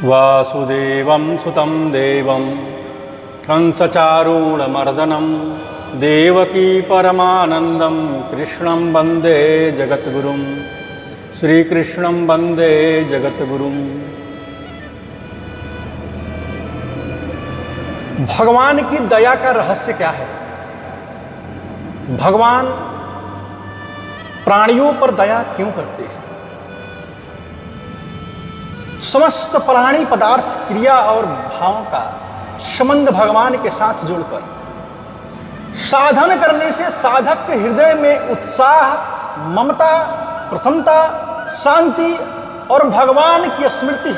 वासुदेवं सुतं देवं कंसचारूणमर्दनं देवकी परमानन्दं कृष्णं वन्दे जगद्गुरुं श्रीकृष्णं वन्दे जगद्गुरुं। भगवान की दया का रहस्य क्या है? भगवान प्राणियों पर दया क्यों करते हैं? समस्त प्राणी पदार्थ क्रिया और भावों का संबंध भगवान के साथ जुड़कर साधन करने से साधक के हृदय में उत्साह, ममता, प्रसन्नता, शांति और भगवान की स्मृति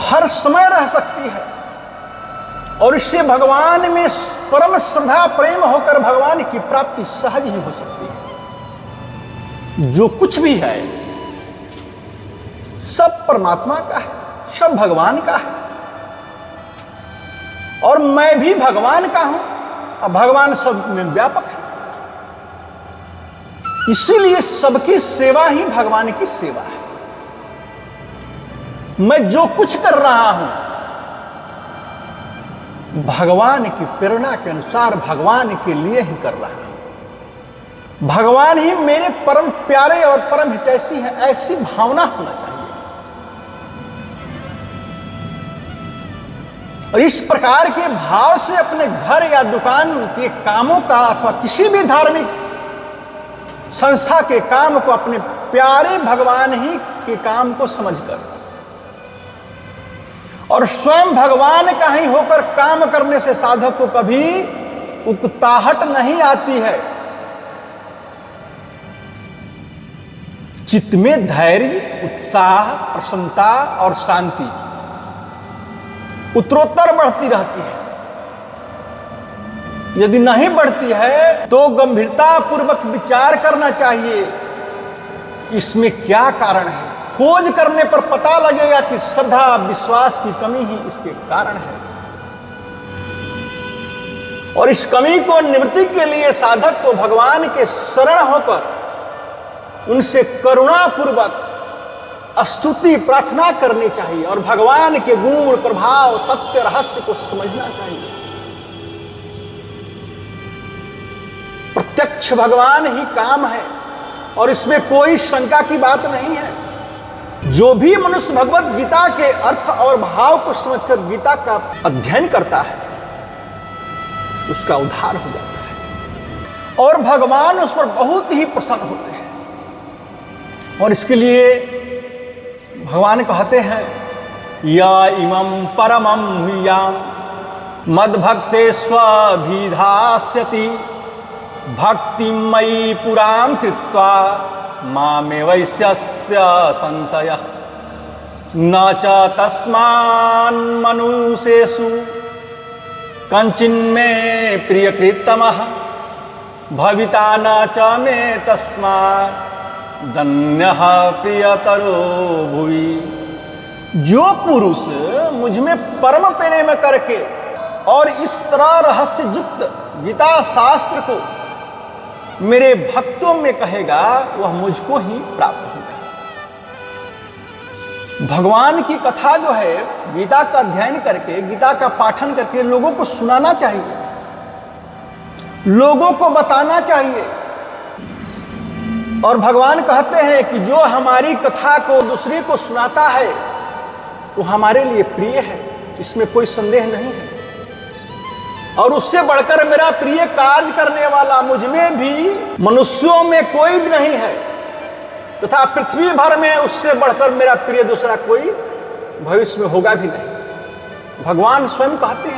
हर समय रह सकती है और इससे भगवान में परम श्रद्धा प्रेम होकर भगवान की प्राप्ति सहज ही हो सकती है। जो कुछ भी है सब परमात्मा का है, सब भगवान का है और मैं भी भगवान का हूं और भगवान सब में व्यापक है। इसीलिए सबकी सेवा ही भगवान की सेवा है। मैं जो कुछ कर रहा हूं भगवान की प्रेरणा के अनुसार भगवान के लिए ही कर रहा हूं। भगवान ही मेरे परम प्यारे और परम हितैषी हैं, ऐसी भावना होना चाहिए। और इस प्रकार के भाव से अपने घर या दुकान के कामों का अथवा किसी भी धार्मिक संस्था के काम को अपने प्यारे भगवान ही के काम को समझकर और स्वयं भगवान का ही होकर काम करने से साधक को कभी उकताहट नहीं आती है। चित्त में धैर्य, उत्साह, प्रसन्नता और शांति उत्तरोत्तर बढ़ती रहती है। यदि नहीं बढ़ती है तो गंभीरता पूर्वक विचार करना चाहिए इसमें क्या कारण है। खोज करने पर पता लगेगा कि श्रद्धा विश्वास की कमी ही इसके कारण है और इस कमी को निवृत्ति के लिए साधक को भगवान के शरण होकर उनसे करुणा पूर्वक स्तुति प्रार्थना करनी चाहिए और भगवान के गुण, प्रभाव, तत्व, रहस्य को समझना चाहिए। प्रत्यक्ष भगवान ही काम है और इसमें कोई शंका की बात नहीं है। जो भी मनुष्य भगवत गीता के अर्थ और भाव को समझकर गीता का अध्ययन करता है उसका उद्धार हो जाता है और भगवान उस पर बहुत ही प्रसन्न होते हैं। और इसके लिए भगवान कहते हैं या इमं परमं हुयाम मद्भक्ते स्वभिधास्यति भक्तिमयी पुरां कृत्वा मामे वैश्यस्य संशय न च तस्मान् मनुष्येषु कंचिन्मे प्रियकृतमः भविता न च मे तस्मात् धन्यः प्रियतरो भुवि। जो पुरुष मुझ में परम प्रेम करके और इस तरह रहस्य युक्त गीता शास्त्र को मेरे भक्तों में कहेगा वह मुझको ही प्राप्त होगा। भगवान की कथा जो है गीता का अध्ययन करके, गीता का पाठन करके लोगों को सुनाना चाहिए, लोगों को बताना चाहिए। और भगवान कहते हैं कि जो हमारी कथा को दूसरे को सुनाता है वो हमारे लिए प्रिय है, इसमें कोई संदेह नहीं है। और उससे बढ़कर मेरा प्रिय कार्य करने वाला मुझ में भी मनुष्यों में कोई भी नहीं है तथा पृथ्वी भर में उससे बढ़कर मेरा प्रिय दूसरा कोई भविष्य में होगा भी नहीं। भगवान स्वयं कहते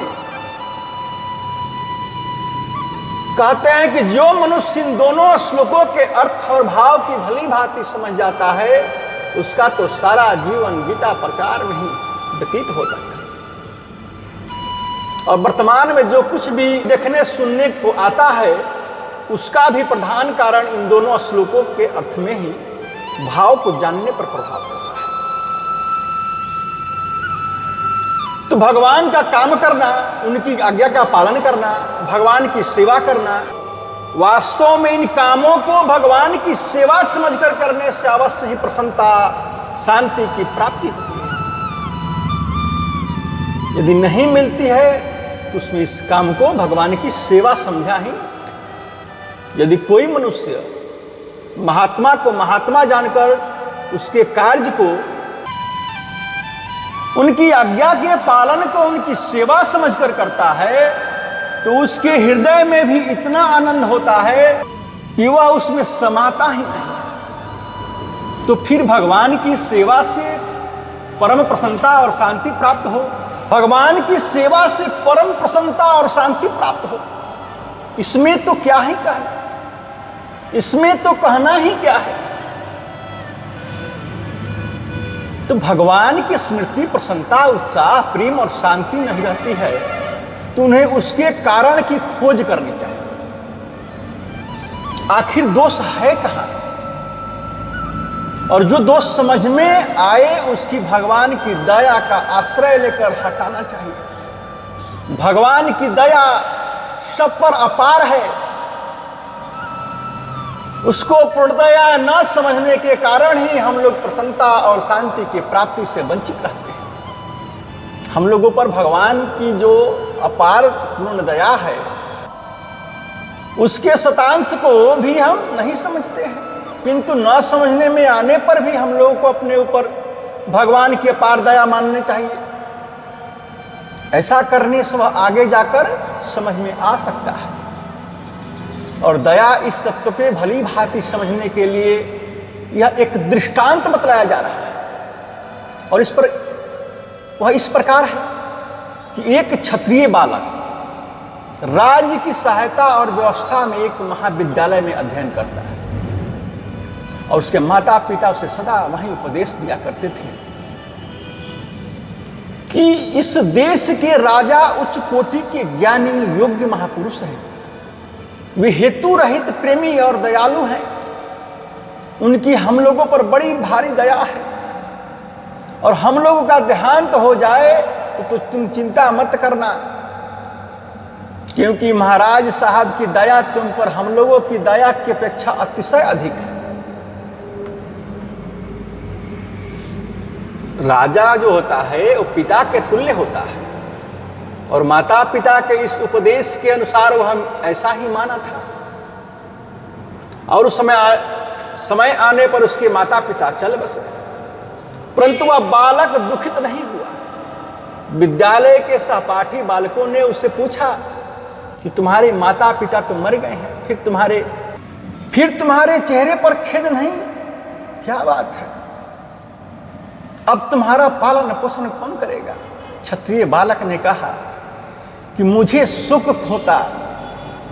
हैं कि जो मनुष्य इन दोनों श्लोकों के अर्थ और भाव की भली भांति समझ जाता है उसका तो सारा जीवन गीता प्रचार में ही व्यतीत होता है। और वर्तमान में जो कुछ भी देखने सुनने को आता है उसका भी प्रधान कारण इन दोनों श्लोकों के अर्थ में ही भाव को जानने पर प्रभाव पड़ता है। तो भगवान का काम करना, उनकी आज्ञा का पालन करना, भगवान की सेवा करना, वास्तव में इन कामों को भगवान की सेवा समझकर करने से अवश्य ही प्रसन्नता, शांति की प्राप्ति होती है। यदि नहीं मिलती है तो उसमें इस काम को भगवान की सेवा समझा ही। यदि कोई मनुष्य महात्मा को महात्मा जानकर उसके कार्य को, उनकी आज्ञा के पालन को उनकी सेवा समझकर करता है तो उसके हृदय में भी इतना आनंद होता है कि वह उसमें समाता ही नहीं। तो फिर भगवान की सेवा से परम प्रसन्नता और शांति प्राप्त हो, भगवान की सेवा से परम प्रसन्नता और शांति प्राप्त हो, इसमें तो क्या ही कहना, इसमें तो कहना ही क्या है। तो भगवान की स्मृति, प्रसन्नता, उत्साह, प्रेम और शांति नहीं रहती है तो उन्हें उसके कारण की खोज करनी चाहिए। आखिर दोष है कहां, और जो दोष समझ में आए उसकी भगवान की दया का आश्रय लेकर हटाना चाहिए। भगवान की दया सब पर अपार है, उसको पूर्णतया न समझने के कारण ही हम लोग प्रसन्नता और शांति की प्राप्ति से वंचित रहते हैं। हम लोगों पर भगवान की जो अपार पूर्ण दया है उसके शतांश को भी हम नहीं समझते हैं, किंतु न समझने में आने पर भी हम लोगों को अपने ऊपर भगवान की अपार दया माननी चाहिए। ऐसा करने से वह आगे जाकर समझ में आ सकता है। और दया इस तत्व के भली भांति समझने के लिए यह एक दृष्टांत बतलाया जा रहा है, और इस पर वह इस प्रकार है कि एक क्षत्रिय बालक राज्य की सहायता और व्यवस्था में एक महाविद्यालय में अध्ययन करता है, और उसके माता पिता उसे सदा वहीं उपदेश दिया करते थे कि इस देश के राजा उच्च कोटि के ज्ञानी योग्य महापुरुष हैं, वे हेतु रहित प्रेमी और दयालु हैं, उनकी हम लोगों पर बड़ी भारी दया है, और हम लोगों का देहांत हो जाए तो तुम चिंता मत करना, क्योंकि महाराज साहब की दया तुम पर हम लोगों की दया की अपेक्षा अतिशय अधिक है। राजा जो होता है वो पिता के तुल्य होता है, और माता पिता के इस उपदेश के अनुसार वह ऐसा ही माना था, और उस समय आने पर उसके माता पिता चल बसे, परंतु वह बालक दुखित नहीं हुआ। विद्यालय के सहपाठी बालकों ने उससे पूछा कि तुम्हारे माता पिता तो मर गए हैं, फिर तुम्हारे चेहरे पर खेद नहीं, क्या बात है, अब तुम्हारा पालन पोषण कौन करेगा? क्षत्रिय बालक ने कहा कि मुझे सुख होता,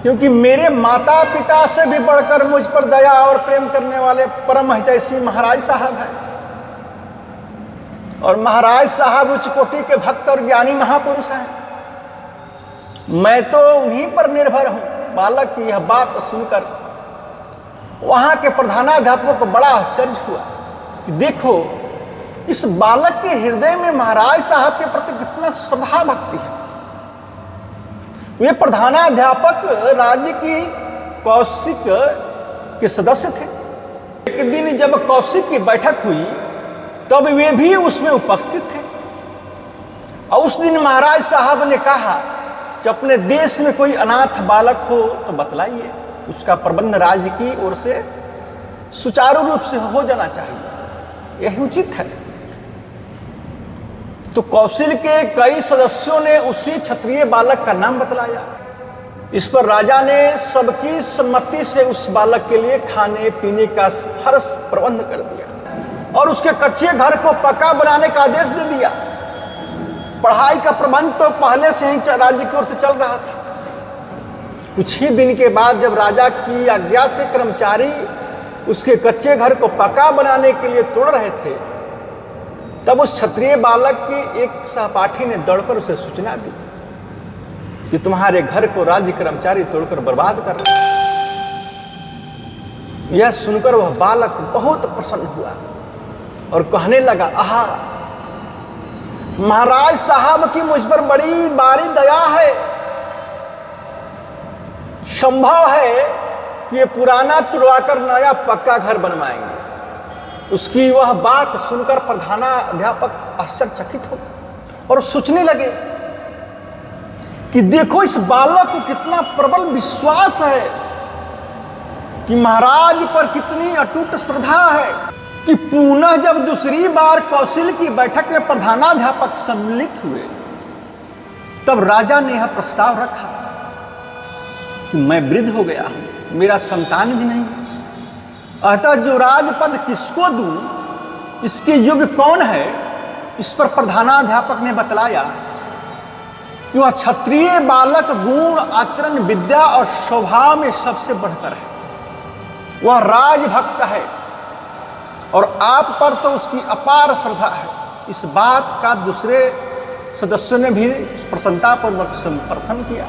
क्योंकि मेरे माता पिता से भी बढ़कर मुझ पर दया और प्रेम करने वाले परम हितैषी महाराज साहब हैं, और महाराज साहब उच्च कोटि के भक्त और ज्ञानी महापुरुष हैं, मैं तो उन्हीं पर निर्भर हूं। बालक की यह बात सुनकर वहां के प्रधानाध्यापकों को बड़ा आश्चर्य हुआ कि देखो इस बालक के हृदय में महाराज साहब के प्रति कितना श्रद्धा भक्ति है। वे प्रधानाध्यापक राज्य की कौशिक के सदस्य थे। एक दिन जब कौशिक की बैठक हुई तब वे भी उसमें उपस्थित थे, और उस दिन महाराज साहब ने कहा कि अपने देश में कोई अनाथ बालक हो तो बतलाइए, उसका प्रबंध राज्य की ओर से सुचारू रूप से हो जाना चाहिए, यही उचित है। तो कौशल के कई सदस्यों ने उसी क्षत्रिय बालक का नाम बतलाया। इस पर राजा ने सबकी सम्मति से उस बालक के लिए खाने पीने का हर प्रबंध कर दिया, और उसके कच्चे घर को पक्का बनाने का आदेश दे दिया। पढ़ाई का प्रबंध तो पहले से ही राज्य की ओर से चल रहा था। कुछ ही दिन के बाद जब राजा की आज्ञा से कर्मचारी उसके कच्चे घर को पक्का बनाने के लिए तोड़ रहे थे, तब उस क्षत्रिय बालक के एक सहपाठी ने दौड़कर उसे सूचना दी कि तुम्हारे घर को राज्य कर्मचारी तोड़कर बर्बाद कर रहे हैं। यह सुनकर वह बालक बहुत प्रसन्न हुआ और कहने लगा, आहा, महाराज साहब की मुझ पर बड़ी भारी दया है, संभव है कि ये पुराना तुड़वाकर नया पक्का घर बनवाएंगे। उसकी वह बात सुनकर प्रधानाध्यापक आश्चर्यचकित हो और सोचने लगे कि देखो इस बालक को कितना प्रबल विश्वास है, कि महाराज पर कितनी अटूट श्रद्धा है, कि पुनः जब दूसरी बार कौशल की बैठक में प्रधानाध्यापक सम्मिलित हुए तब राजा ने यह प्रस्ताव रखा कि मैं वृद्ध हो गया हूं, मेरा संतान भी नहीं है, अतः जो राजपद किसको दूं, इसके योग्य कौन है। इस पर प्रधानाध्यापक ने बतलाया कि वह क्षत्रिय बालक गुण, आचरण, विद्या और स्वभाव में सबसे बढ़कर है, वह राजभक्त है और आप पर तो उसकी अपार श्रद्धा है। इस बात का दूसरे सदस्यों ने भी प्रसन्नतापूर्वक समर्थन किया।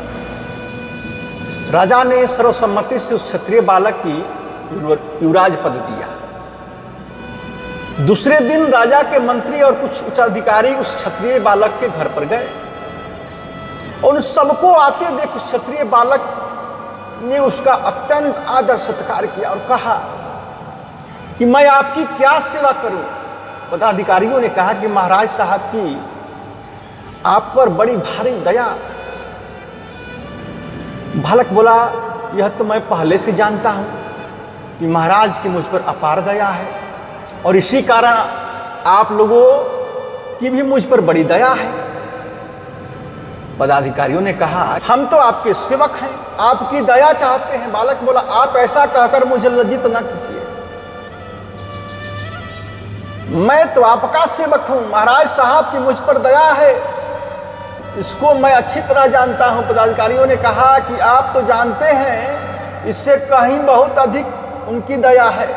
राजा ने सर्वसम्मति से उस क्षत्रिय बालक की युवराज पद दिया। दूसरे दिन राजा के मंत्री और कुछ उच्चाधिकारी उस क्षत्रिय बालक के घर पर गए और उन सबको आते देख उस क्षत्रिय बालक ने उसका अत्यंत आदर सत्कार किया और कहा कि मैं आपकी क्या सेवा करूं। पदाधिकारियों ने कहा कि महाराज साहब की आप पर बड़ी भारी दया। बालक बोला, यह तो मैं पहले से जानता हूं कि महाराज की मुझ पर अपार दया है और इसी कारण आप लोगों की भी मुझ पर बड़ी दया है। पदाधिकारियों ने कहा, हम तो आपके सेवक हैं, आपकी दया चाहते हैं। बालक बोला, आप ऐसा कहकर मुझे लज्जित न कीजिए, मैं तो आपका सेवक हूं, महाराज साहब की मुझ पर दया है, इसको मैं अच्छी तरह जानता हूं। पदाधिकारियों ने कहा कि आप तो जानते हैं, इससे कहीं बहुत अधिक उनकी दया है।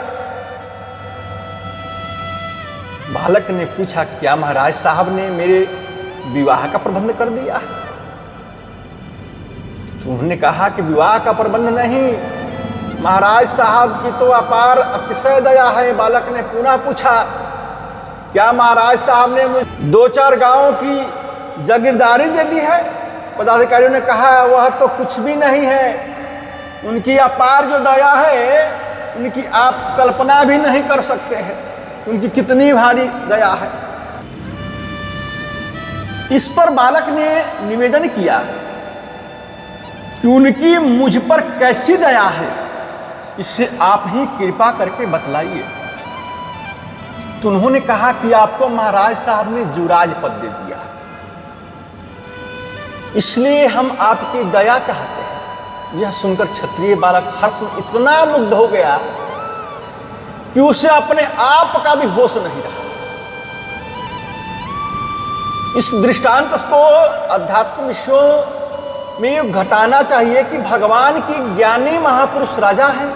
बालक ने पूछा, क्या महाराज साहब ने मेरे विवाह का प्रबंध कर दिया है? तो उन्होंने कहा कि विवाह का प्रबंध नहीं, महाराज साहब की तो अपार अतिशय दया है। बालक ने पुनः पूछा, क्या महाराज साहब ने मुझे 2-4 गांवों की जागीरदारी दे दी है? पदाधिकारियों ने कहा, वह तो कुछ भी नहीं है, उनकी अपार जो दया है उनकी आप कल्पना भी नहीं कर सकते हैं, उनकी कितनी भारी दया है। इस पर बालक ने निवेदन किया कि उनकी मुझ पर कैसी दया है, इससे आप ही कृपा करके बतलाइए। तो उन्होंने कहा कि आपको महाराज साहब ने युवराज पद दे दिया, इसलिए हम आपकी दया चाहते हैं। यह सुनकर क्षत्रिय बालक हर्ष में इतना मुग्ध हो गया कि उसे अपने आप का भी होश नहीं रहा। इस दृष्टांत को अध्यात्म विषयों में घटाना चाहिए कि भगवान की ज्ञानी महापुरुष राजा हैं,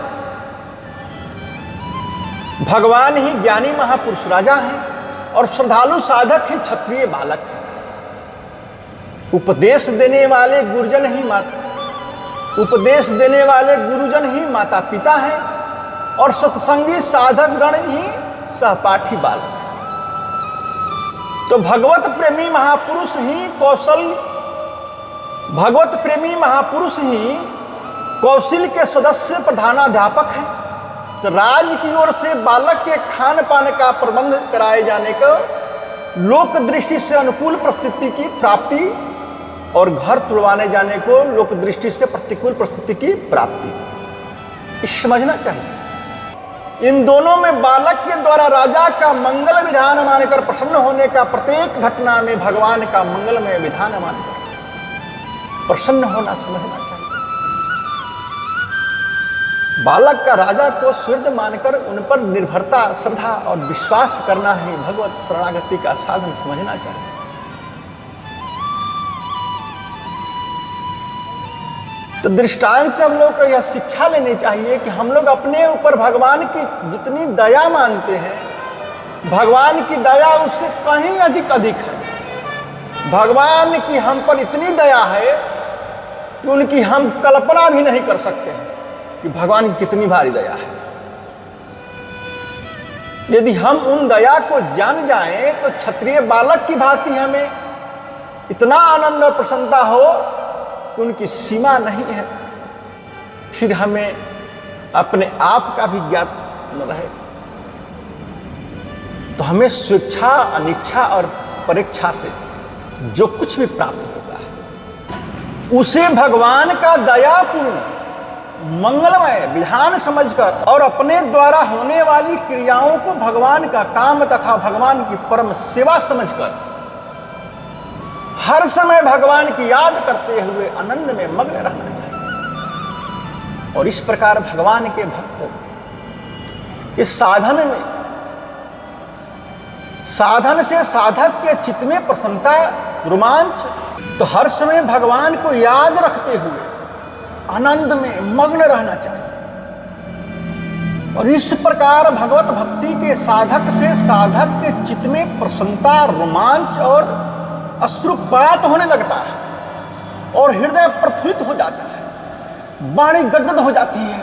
भगवान ही ज्ञानी महापुरुष राजा हैं और श्रद्धालु साधक ही क्षत्रिय बालक हैं। उपदेश देने वाले गुरुजन ही उपदेश देने वाले गुरुजन ही माता पिता हैं और सत्संगी साधक गण ही सहपाठी बालक हैं। तो भगवत प्रेमी महापुरुष ही कौशल के सदस्य प्रधानाध्यापक हैं। तो राज्य की ओर से बालक के खान पान का प्रबंध कराए जाने का लोक दृष्टि से अनुकूल परिस्थिति की प्राप्ति और घर तुड़वाने जाने को लोक दृष्टि से प्रतिकूल परिस्थिति की प्राप्ति, समझना चाहिए। इन दोनों में बालक के द्वारा राजा का मंगल विधान मानकर प्रसन्न होने का, प्रत्येक घटना में भगवान का मंगलमय विधान मानकर प्रसन्न होना समझना चाहिए। बालक का राजा को सुहृद मानकर उन पर निर्भरता, श्रद्धा और विश्वास करना ही भगवत शरणागति का साधन समझना चाहिए। तो दृष्टांत से हम लोग को यह शिक्षा लेनी चाहिए कि हम लोग अपने ऊपर भगवान की जितनी दया मानते हैं, भगवान की दया उससे कहीं अधिक है। भगवान की हम पर इतनी दया है कि उनकी हम कल्पना भी नहीं कर सकते हैं कि भगवान की कितनी भारी दया है। यदि हम उन दया को जान जाएं तो क्षत्रिय बालक की भांति हमें इतना आनंद और प्रसन्नता हो कि उनकी सीमा नहीं है, फिर हमें अपने आप का भी ज्ञात न रहे। तो हमें स्वेच्छा, अनिच्छा और परीक्षा से जो कुछ भी प्राप्त होता है उसे भगवान का दयापूर्ण मंगलमय विधान समझकर और अपने द्वारा होने वाली क्रियाओं को भगवान का काम तथा भगवान की परम सेवा समझकर हर समय भगवान की याद करते हुए आनंद में मग्न रहना चाहिए। और इस प्रकार भगवान के भक्त इस साधन से साधक के चित्त में प्रसन्नता, रोमांच, तो हर समय भगवान को याद रखते हुए आनंद में मग्न रहना चाहिए। और इस प्रकार भगवत भक्ति के साधक से साधक के चित्त में प्रसन्नता, रोमांच और अश्रुपात होने लगता है और हृदय प्रफुल्लित हो जाता है, वाणी गदगद हो जाती है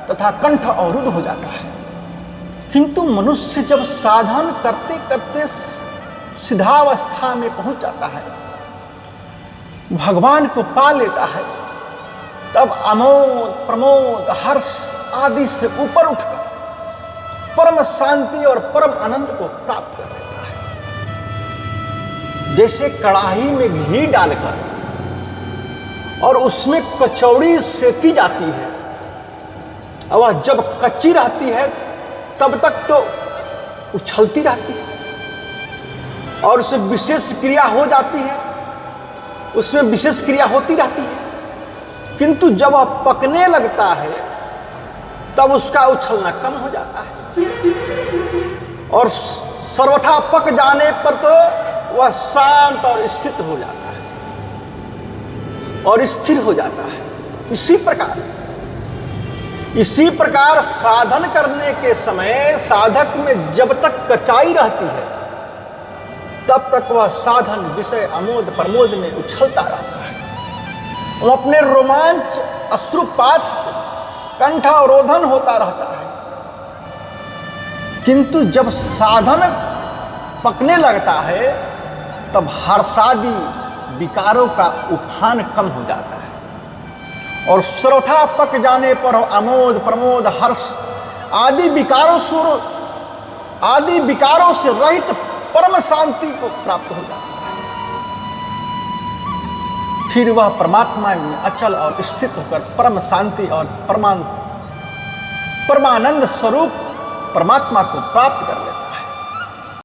तथा कंठ अवरुद्ध हो जाता है। किंतु मनुष्य जब साधन करते करते सिद्धावस्था में पहुंच जाता है, भगवान को पा लेता है, तब अमोद, प्रमोद, हर्ष आदि से ऊपर उठकर परम शांति और परम आनंद को प्राप्त कर लेता है। जैसे कढ़ाई में घी डालकर और उसमें कचौड़ी सेकी जाती है, और वह जब कच्ची रहती है तब तक तो उछलती रहती है और उसमें विशेष क्रिया हो जाती है, उसमें विशेष क्रिया होती रहती है। किंतु जब वह पकने लगता है तब उसका उछलना कम हो जाता है और सर्वथा पक जाने पर तो वह शांत और स्थित हो जाता है और स्थिर हो जाता है। इसी प्रकार साधन करने के समय साधक में जब तक कचाई रहती है तब तक वह साधन विषय अमोद प्रमोद में उछलता रहता है। वह अपने रोमांच, अश्रुपात, कंठावरोधन होता रहता है। किंतु जब साधन पकने लगता है तब हर्षादि विकारों का उफान कम हो जाता है और सर्वथा पक जाने पर अमोद, प्रमोद, हर्ष आदि विकारों से रहित परम शांति को प्राप्त हो जाता है। फिर वह परमात्मा में अचल और स्थित होकर परम शांति और परमानंद स्वरूप परमात्मा को प्राप्त कर ले।